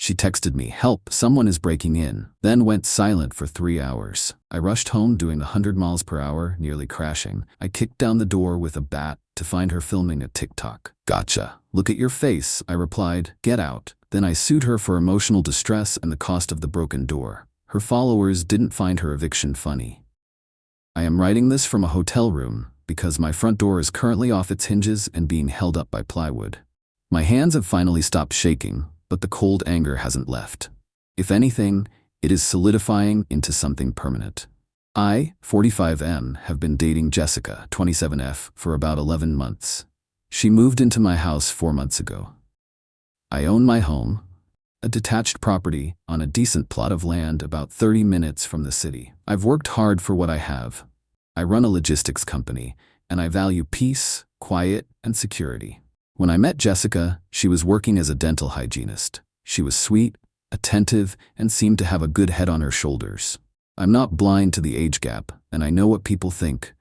She texted me, "Help, someone is breaking in," then went silent for 3 hours. I rushed home doing 100 miles per hour, nearly crashing. I kicked down the door with a bat to find her filming a TikTok. "Gotcha. Look at your face," I replied. "Get out." Then I sued her for emotional distress and the cost of the broken door. Her followers didn't find her eviction funny. I am writing this from a hotel room because my front door is currently off its hinges and being held up by plywood. My hands have finally stopped shaking, but the cold anger hasn't left. If anything, it is solidifying into something permanent. I, 45M, have been dating Jessica, 27F, for about 11 months. She moved into my house 4 months ago. I own my home, a detached property on a decent plot of land about 30 minutes from the city. I've worked hard for what I have. I run a logistics company, and I value peace, quiet, and security. When I met Jessica, she was working as a dental hygienist. She was sweet, attentive, and seemed to have a good head on her shoulders. I'm not blind to the age gap, and I know what people think,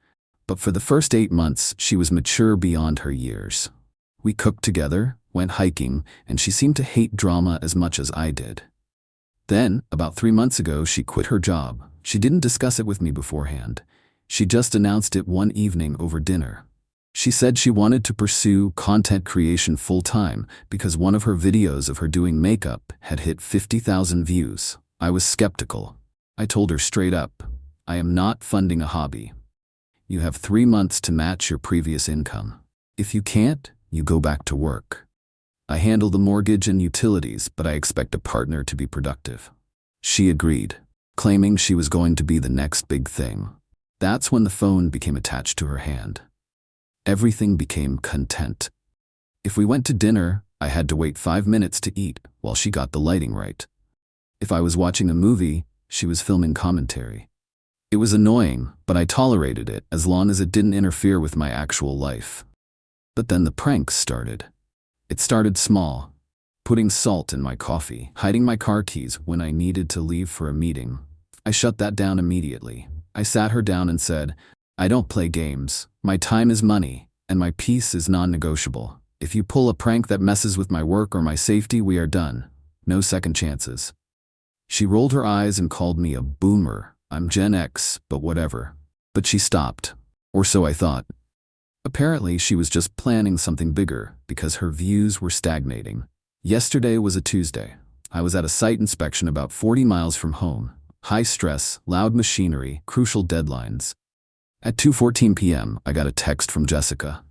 but for the first 8 months, she was mature beyond her years. We cooked together, went hiking, and she seemed to hate drama as much as I did. Then, about 3 months ago, she quit her job. She didn't discuss it with me beforehand. She just announced it one evening over dinner. She said she wanted to pursue content creation full-time because one of her videos of her doing makeup had hit 50,000 views. I was skeptical. I told her straight up, "I am not funding a hobby. You have 3 months to match your previous income. If you can't, you go back to work. I handle the mortgage and utilities, but I expect a partner to be productive." She agreed, claiming she was going to be the next big thing. That's when the phone became attached to her hand. Everything became content. If we went to dinner, I had to wait 5 minutes to eat while she got the lighting right. If I was watching a movie, she was filming commentary. It was annoying, but I tolerated it as long as it didn't interfere with my actual life. But then the pranks started. It started small, putting salt in my coffee, hiding my car keys when I needed to leave for a meeting. I shut that down immediately. I sat her down and said, "I don't play games. My time is money, and my peace is non-negotiable. If you pull a prank that messes with my work or my safety, we are done. No second chances." She rolled her eyes and called me a boomer. I'm Gen X, but whatever. But she stopped. Or so I thought. Apparently, she was just planning something bigger because her views were stagnating. Yesterday was a Tuesday. I was at a site inspection about 40 miles from home. High stress, loud machinery, crucial deadlines. At 2:14 p.m., I got a text from Jessica.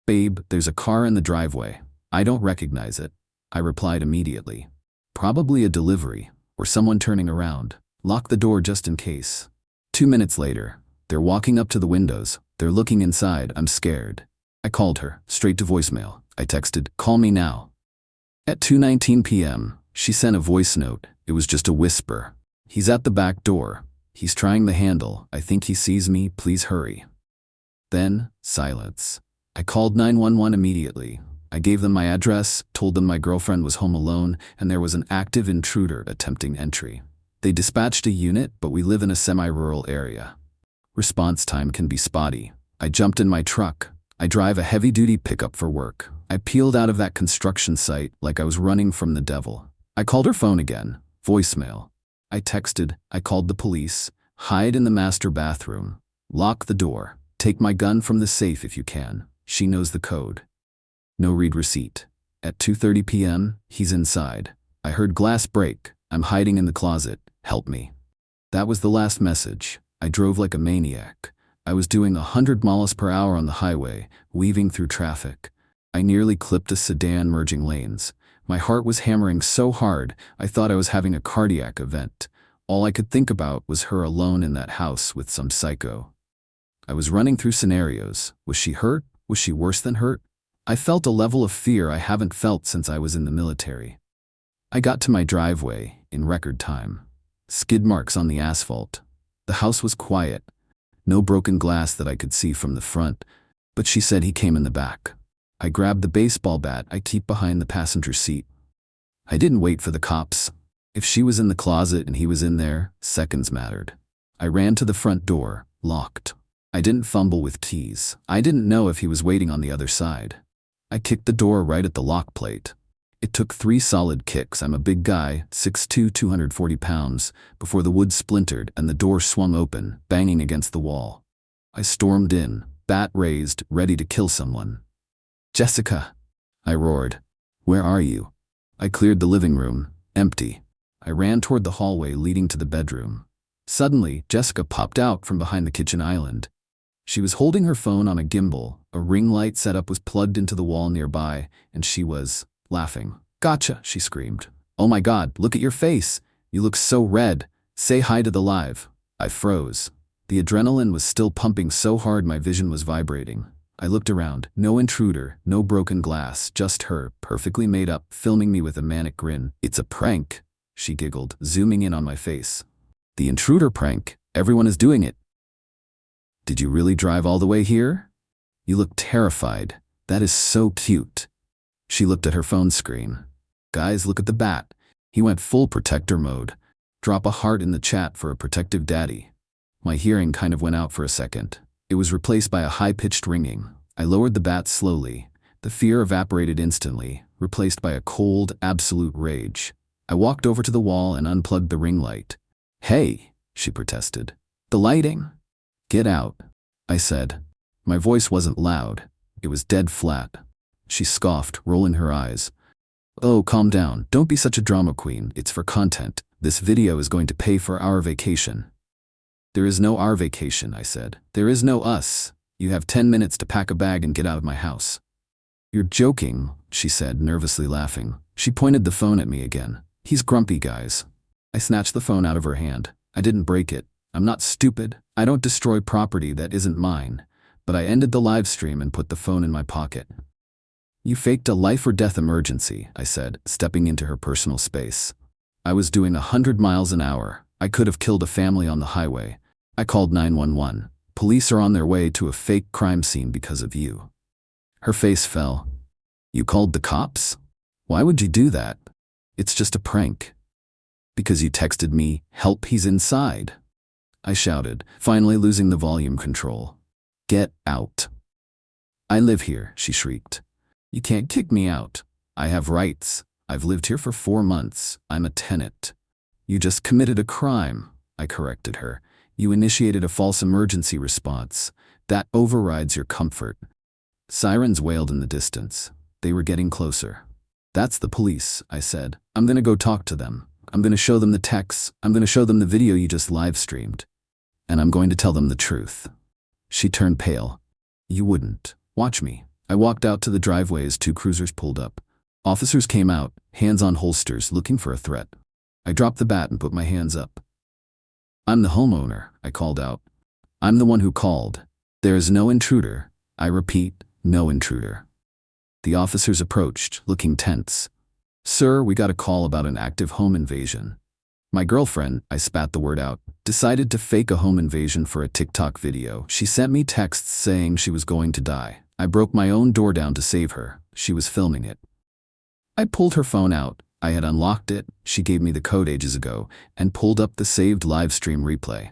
"Babe, there's a car in the driveway. I don't recognize it." I replied immediately. "Probably a delivery, or someone turning around. Lock the door just in case." 2 minutes later, they're walking up to the windows. They're looking inside. I'm scared. I called her, straight to voicemail. I texted, "Call me now." At 2:19 p.m., she sent a voice note. It was just a whisper. "He's at the back door. He's trying the handle. I think he sees me. Please hurry." Then, silence. I called 911 immediately. I gave them my address, told them my girlfriend was home alone, and there was an active intruder attempting entry. They dispatched a unit, but we live in a semi-rural area. Response time can be spotty. I jumped in my truck. I drive a heavy-duty pickup for work. I peeled out of that construction site like I was running from the devil. I called her phone again. Voicemail. I texted, I called the police, hide in the master bathroom, lock the door, take my gun from the safe if you can. She knows the code. No read receipt. At 2:30 p.m., he's inside. I heard glass break. I'm hiding in the closet. Help me. That was the last message. I drove like a maniac. I was doing 100 miles per hour on the highway, weaving through traffic. I nearly clipped a sedan merging lanes. My heart was hammering so hard, I thought I was having a cardiac event. All I could think about was her alone in that house with some psycho. I was running through scenarios. Was she hurt? Was she worse than hurt? I felt a level of fear I haven't felt since I was in the military. I got to my driveway in record time. Skid marks on the asphalt. The house was quiet. No broken glass that I could see from the front, but she said he came in the back. I grabbed the baseball bat I keep behind the passenger seat. I didn't wait for the cops. If she was in the closet and he was in there, seconds mattered. I ran to the front door, locked. I didn't fumble with keys. I didn't know if he was waiting on the other side. I kicked the door right at the lock plate. It took 3 solid kicks, I'm a big guy, 6'2", 240 pounds, before the wood splintered and the door swung open, banging against the wall. I stormed in, bat raised, ready to kill someone. "Jessica!" I roared. "Where are you?" I cleared the living room, empty. I ran toward the hallway leading to the bedroom. Suddenly, Jessica popped out from behind the kitchen island. She was holding her phone on a gimbal, a ring light setup was plugged into the wall nearby, and she was laughing. "Gotcha," she screamed. "Oh my God, look at your face. You look so red. Say hi to the live." I froze. The adrenaline was still pumping so hard my vision was vibrating. I looked around. No intruder, no broken glass, just her, perfectly made up, filming me with a manic grin. "It's a prank," she giggled, zooming in on my face. "The intruder prank. Everyone is doing it." "Did you really drive all the way here? You look terrified. That is so cute." She looked at her phone screen. "Guys, look at the bat. He went full protector mode. Drop a heart in the chat for a protective daddy." My hearing kind of went out for a second. It was replaced by a high-pitched ringing. I lowered the bat slowly. The fear evaporated instantly, replaced by a cold, absolute rage. I walked over to the wall and unplugged the ring light. "Hey," she protested. "The lighting." "Get out," I said. My voice wasn't loud. It was dead flat. She scoffed, rolling her eyes. "Oh, calm down. Don't be such a drama queen. It's for content. This video is going to pay for our vacation." "There is no our vacation," I said. "There is no us. You have 10 minutes to pack a bag and get out of my house." "You're joking," she said, nervously laughing. She pointed the phone at me again. "He's grumpy, guys." I snatched the phone out of her hand. I didn't break it. I'm not stupid. I don't destroy property that isn't mine. But I ended the live stream and put the phone in my pocket. "You faked a life or death emergency," I said, stepping into her personal space. "I was doing 100 miles an hour. I could have killed a family on the highway. I called 911. Police are on their way to a fake crime scene because of you." Her face fell. "You called the cops? Why would you do that?" "It's just a prank." "Because you texted me, 'Help, he's inside,'" I shouted, finally losing the volume control. "Get out." "I live here," she shrieked. "You can't kick me out. I have rights. I've lived here for 4 months. I'm a tenant." "You just committed a crime," I corrected her. "You initiated a false emergency response. That overrides your comfort." Sirens wailed in the distance. They were getting closer. "That's the police," I said. "I'm gonna go talk to them. I'm gonna show them the texts. I'm gonna show them the video you just live-streamed. And I'm going to tell them the truth." She turned pale. "You wouldn't. Watch me." I walked out to the driveway as 2 cruisers pulled up. Officers came out, hands on holsters, looking for a threat. I dropped the bat and put my hands up. "I'm the homeowner," I called out. "I'm the one who called. There is no intruder. I repeat, no intruder." The officers approached, looking tense. "Sir, we got a call about an active home invasion." My girlfriend, I spat the word out, decided to fake a home invasion for a TikTok video. She sent me texts saying she was going to die. I broke my own door down to save her. She was filming it. I pulled her phone out. I had unlocked it, she gave me the code ages ago, and pulled up the saved live stream replay.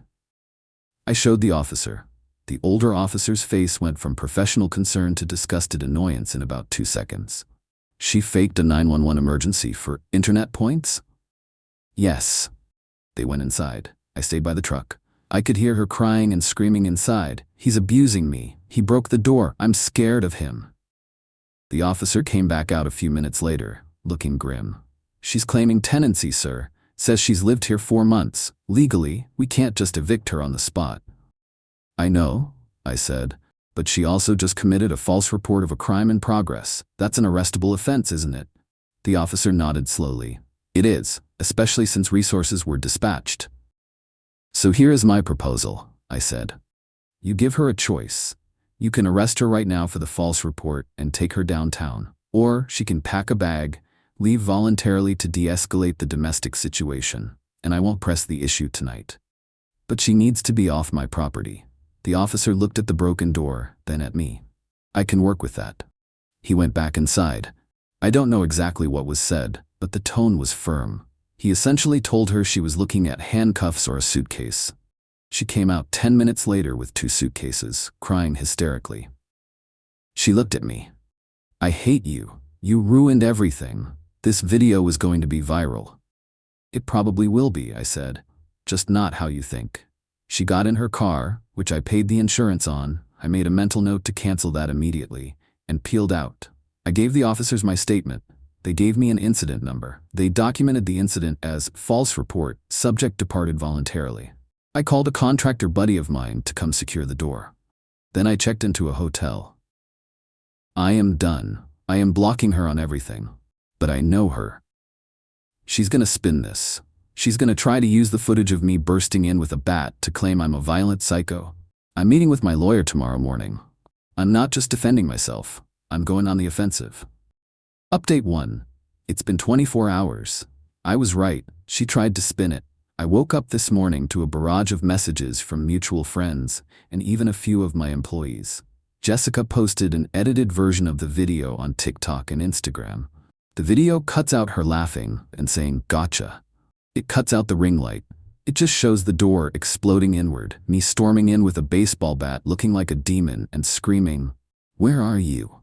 I showed the officer. The older officer's face went from professional concern to disgusted annoyance in about 2 seconds. "She faked a 911 emergency for internet points?" "Yes." They went inside. I stayed by the truck. I could hear her crying and screaming inside. "He's abusing me. He broke the door. I'm scared of him." The officer came back out a few minutes later, looking grim. "She's claiming tenancy, sir. Says she's lived here 4 months. Legally, we can't just evict her on the spot." "I know," I said, "but she also just committed a false report of a crime in progress. That's an arrestable offense, isn't it?" The officer nodded slowly. "It is, especially since resources were dispatched." "So here is my proposal," I said. "You give her a choice. You can arrest her right now for the false report and take her downtown. Or she can pack a bag, leave voluntarily to de-escalate the domestic situation, and I won't press the issue tonight. But she needs to be off my property." The officer looked at the broken door, then at me. "I can work with that." He went back inside. I don't know exactly what was said, but the tone was firm. He essentially told her she was looking at handcuffs or a suitcase. She came out 10 minutes later with 2 suitcases, crying hysterically. She looked at me. "I hate you. You ruined everything. This video was going to be viral. It probably will be, I said. Just not how you think. She got in her car, which I paid the insurance on. I made a mental note to cancel that immediately, and peeled out. I gave the officers my statement. They gave me an incident number. They documented the incident as false report, subject departed voluntarily. I called a contractor buddy of mine to come secure the door. Then I checked into a hotel. I am done. I am blocking her on everything. But I know her. She's gonna spin this. She's gonna try to use the footage of me bursting in with a bat to claim I'm a violent psycho. I'm meeting with my lawyer tomorrow morning. I'm not just defending myself. I'm going on the offensive. Update 1. It's been 24 hours. I was right. She tried to spin it. I woke up this morning to a barrage of messages from mutual friends and even a few of my employees. Jessica posted an edited version of the video on TikTok and Instagram. The video cuts out her laughing and saying, "Gotcha." It cuts out the ring light. It just shows the door exploding inward, me storming in with a baseball bat looking like a demon and screaming, "Where are you?"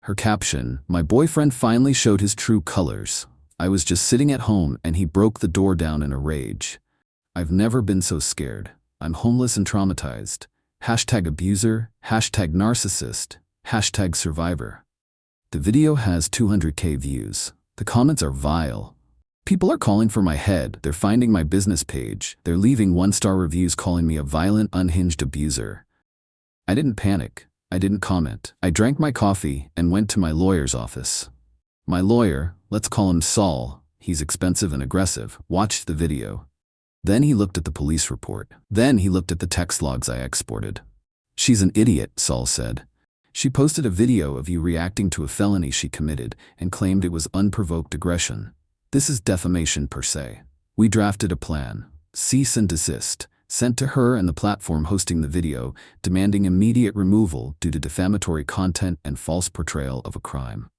Her caption, "My boyfriend finally showed his true colors. I was just sitting at home and he broke the door down in a rage. I've never been so scared. I'm homeless and traumatized. #abuser, #narcissist, #survivor." The video has 200K views. The comments are vile. People are calling for my head. They're finding my business page. They're leaving 1-star reviews calling me a violent, unhinged abuser. I didn't panic. I didn't comment. I drank my coffee and went to my lawyer's office. My lawyer, let's call him Saul, he's expensive and aggressive, watched the video. Then he looked at the police report. Then he looked at the text logs I exported. "She's an idiot," Saul said. "She posted a video of you reacting to a felony she committed and claimed it was unprovoked aggression. This is defamation per se. We drafted a plan, cease and desist, sent to her and the platform hosting the video, demanding immediate removal due to defamatory content and false portrayal of a crime.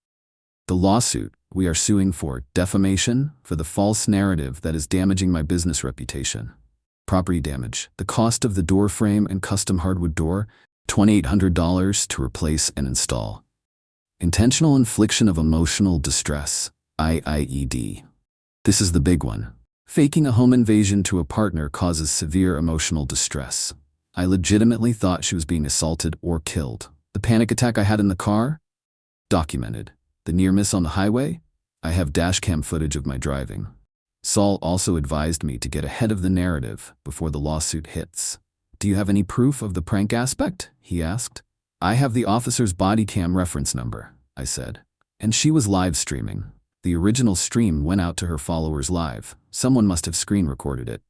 The lawsuit, we are suing for defamation for the false narrative that is damaging my business reputation. Property damage, the cost of the door frame and custom hardwood door, $2,800 to replace and install. Intentional infliction of emotional distress, IIED. This is the big one. Faking a home invasion to a partner causes severe emotional distress. I legitimately thought she was being assaulted or killed. The panic attack I had in the car? Documented. The near miss on the highway? I have dashcam footage of my driving. Saul also advised me to get ahead of the narrative before the lawsuit hits. "Do you have any proof of the prank aspect?" he asked. "I have the officer's body cam reference number," I said. And she was live streaming. The original stream went out to her followers live. Someone must have screen recorded it.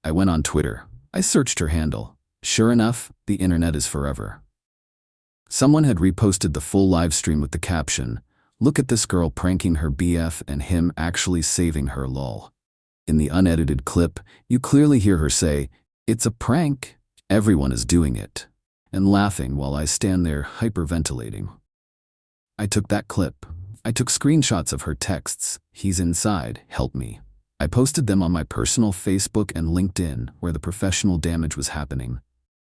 I went on Twitter. I searched her handle. Sure enough, the internet is forever. Someone had reposted the full live stream with the caption, "Look at this girl pranking her BF and him actually saving her lol." In the unedited clip, you clearly hear her say, "It's a prank. Everyone is doing it," and laughing while I stand there hyperventilating. I took that clip. I took screenshots of her texts, "He's inside, help me." I posted them on my personal Facebook and LinkedIn where the professional damage was happening.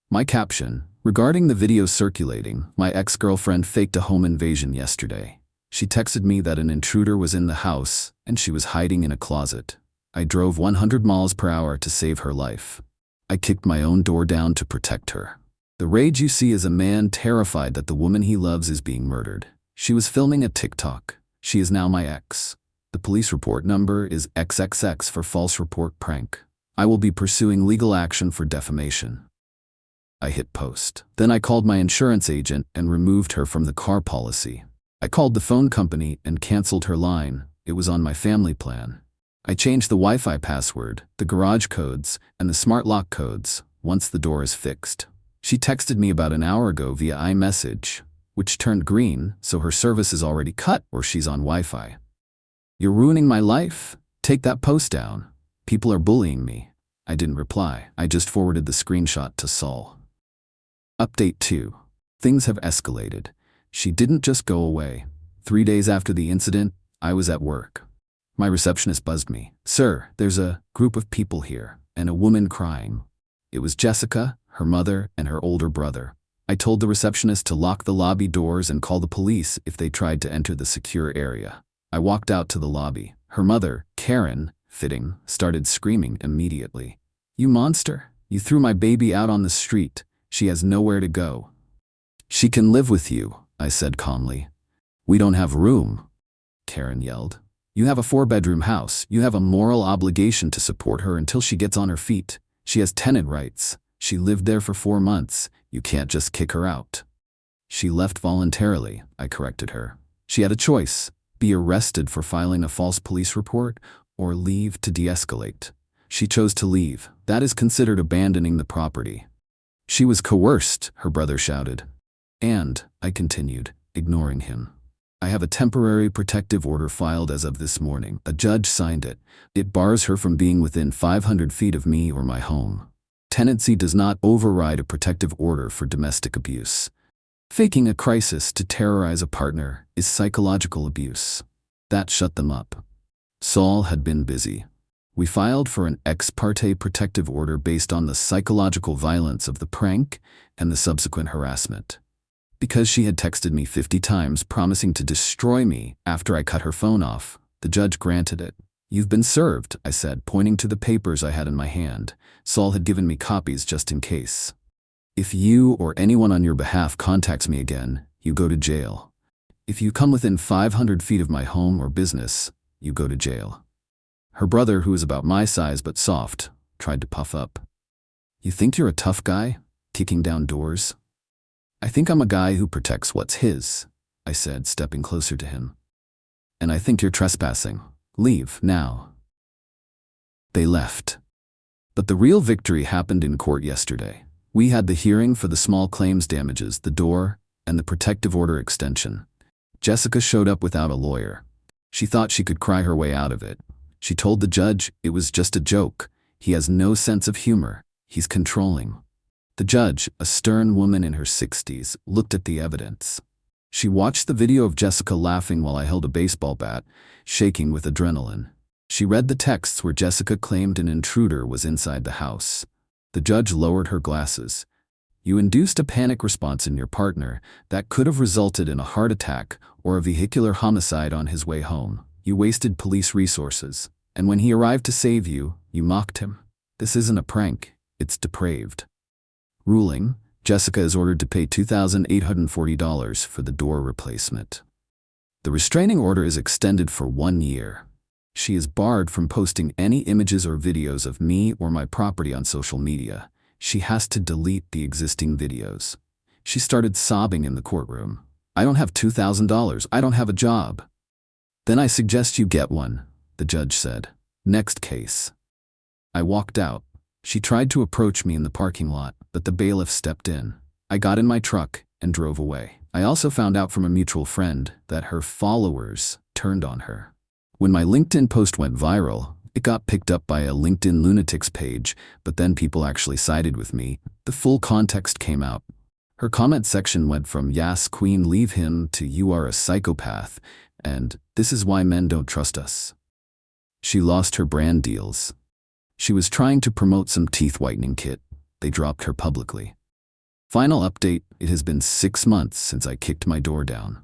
My caption, regarding the video circulating, "My ex-girlfriend faked a home invasion yesterday. She texted me that an intruder was in the house and she was hiding in a closet. I drove 100 miles per hour to save her life. I kicked my own door down to protect her." The rage you see is a man terrified that the woman he loves is being murdered. She was filming a TikTok. She is now my ex. The police report number is XXX for false report prank. I will be pursuing legal action for defamation. I hit post. Then I called my insurance agent and removed her from the car policy. I called the phone company and canceled her line. It was on my family plan. I changed the Wi-Fi password, the garage codes, and the smart lock codes once the door is fixed. She texted me about an hour ago via iMessage, which turned green, so her service is already cut or she's on Wi-Fi. "You're ruining my life? Take that post down. People are bullying me." I didn't reply. I just forwarded the screenshot to Saul. Update 2. Things have escalated. She didn't just go away. 3 days after the incident, I was at work. My receptionist buzzed me. "Sir, there's a group of people here, and a woman crying." It was Jessica, her mother, and her older brother. I told the receptionist to lock the lobby doors and call the police if they tried to enter the secure area. I walked out to the lobby. Her mother, Karen, fitting, started screaming immediately. "You monster! You threw my baby out on the street. She has nowhere to go." "She can live with you," I said calmly. "We don't have room," Karen yelled. "You have a 4-bedroom house. You have a moral obligation to support her until she gets on her feet. She has tenant rights. She lived there for 4 months. You can't just kick her out." "She left voluntarily," I corrected her. "She had a choice: be arrested for filing a false police report or leave to de-escalate. She chose to leave. That is considered abandoning the property." "She was coerced," her brother shouted. "And," I continued, ignoring him, "I have a temporary protective order filed as of this morning. A judge signed it. It bars her from being within 500 feet of me or my home. Tenancy does not override a protective order for domestic abuse. Faking a crisis to terrorize a partner is psychological abuse." That shut them up. Saul had been busy. We filed for an ex parte protective order based on the psychological violence of the prank and the subsequent harassment. Because she had texted me 50 times promising to destroy me after I cut her phone off, the judge granted it. "You've been served," I said, pointing to the papers I had in my hand. Saul had given me copies just in case. "If you or anyone on your behalf contacts me again, you go to jail. If you come within 500 feet of my home or business, you go to jail." Her brother, who was about my size but soft, tried to puff up. "You think you're a tough guy, kicking down doors?" "I think I'm a guy who protects what's his," I said, stepping closer to him. "And I think you're trespassing. Leave, now." They left. But the real victory happened in court yesterday. We had the hearing for the small claims damages, the door, and the protective order extension. Jessica showed up without a lawyer. She thought she could cry her way out of it. She told the judge it was just a joke. He has no sense of humor. He's controlling. The judge, a stern woman in her 60s, looked at the evidence. She watched the video of Jessica laughing while I held a baseball bat, shaking with adrenaline. She read the texts where Jessica claimed an intruder was inside the house. The judge lowered her glasses. "You induced a panic response in your partner that could have resulted in a heart attack or a vehicular homicide on his way home. You wasted police resources. And when he arrived to save you, you mocked him. This isn't a prank. It's depraved." Ruling: Jessica is ordered to pay $2,840 for the door replacement. The restraining order is extended for 1 year. She is barred from posting any images or videos of me or my property on social media. She has to delete the existing videos. She started sobbing in the courtroom. "I don't have $2,000. I don't have a job." "Then I suggest you get one," the judge said. "Next case." I walked out. She tried to approach me in the parking lot, but the bailiff stepped in. I got in my truck and drove away. I also found out from a mutual friend that her followers turned on her. When my LinkedIn post went viral, it got picked up by a LinkedIn lunatics page, but then people actually sided with me. The full context came out. Her comment section went from "Yas Queen, leave him" to "You are a psychopath," and "This is why men don't trust us." She lost her brand deals. She was trying to promote some teeth whitening kit. They dropped her publicly. Final update: it has been 6 months since I kicked my door down.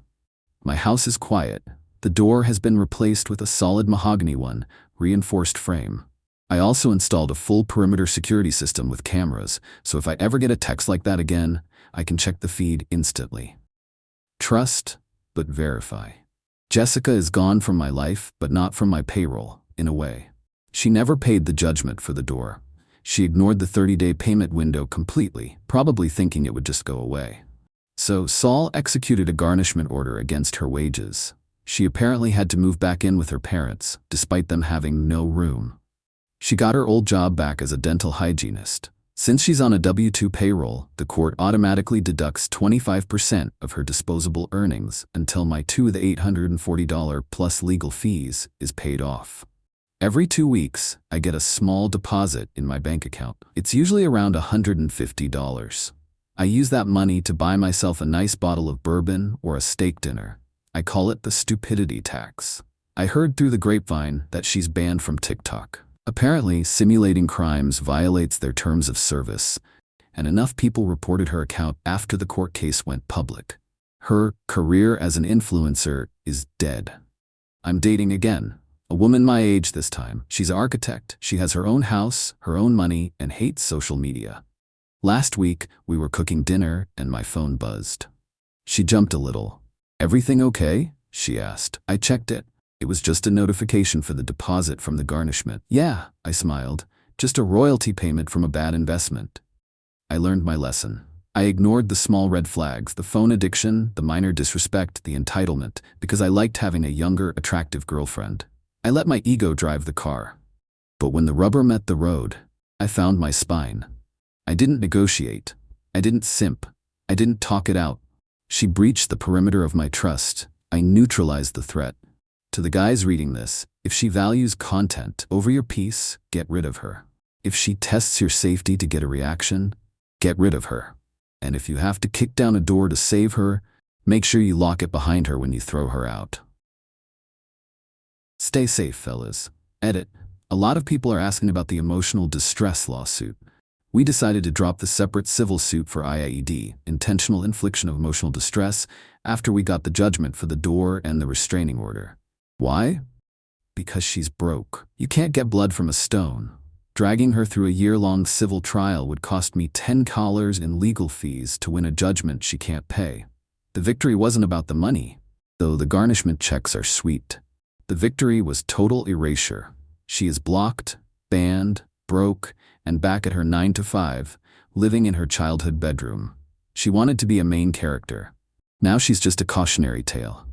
My house is quiet. The door has been replaced with a solid mahogany one, reinforced frame. I also installed a full perimeter security system with cameras, so if I ever get a text like that again, I can check the feed instantly. Trust, but verify. Jessica is gone from my life, but not from my payroll, in a way. She never paid the judgment for the door. She ignored the 30-day payment window completely, probably thinking it would just go away. So Saul executed a garnishment order against her wages. She apparently had to move back in with her parents, despite them having no room. She got her old job back as a dental hygienist. Since she's on a W-2 payroll, the court automatically deducts 25% of her disposable earnings until my $2,840 plus legal fees is paid off. Every 2 weeks, I get a small deposit in my bank account. It's usually around $150. I use that money to buy myself a nice bottle of bourbon or a steak dinner. I call it the stupidity tax. I heard through the grapevine that she's banned from TikTok. Apparently, simulating crimes violates their terms of service, and enough people reported her account after the court case went public. Her career as an influencer is dead. I'm dating again. A woman my age this time. She's an architect. She has her own house, her own money, and hates social media. Last week, we were cooking dinner and my phone buzzed. She jumped a little. "Everything okay?" she asked. I checked it. It was just a notification for the deposit from the garnishment. "Yeah," I smiled. "Just a royalty payment from a bad investment." I learned my lesson. I ignored the small red flags, the phone addiction, the minor disrespect, the entitlement, because I liked having a younger, attractive girlfriend. I let my ego drive the car. But when the rubber met the road, I found my spine. I didn't negotiate. I didn't simp. I didn't talk it out. She breached the perimeter of my trust. I neutralized the threat. To the guys reading this, if she values content over your peace, get rid of her. If she tests your safety to get a reaction, get rid of her. And if you have to kick down a door to save her, make sure you lock it behind her when you throw her out. Stay safe, fellas. Edit. A lot of people are asking about the emotional distress lawsuit. We decided to drop the separate civil suit for IAED, intentional infliction of emotional distress, after we got the judgment for the door and the restraining order. Why? Because she's broke. You can't get blood from a stone. Dragging her through a year-long civil trial would cost me $10 in legal fees to win a judgment she can't pay. The victory wasn't about the money, though the garnishment checks are sweet. The victory was total erasure. She is blocked, banned, broke, and back at her 9-to-5, living in her childhood bedroom. She wanted to be a main character. Now she's just a cautionary tale.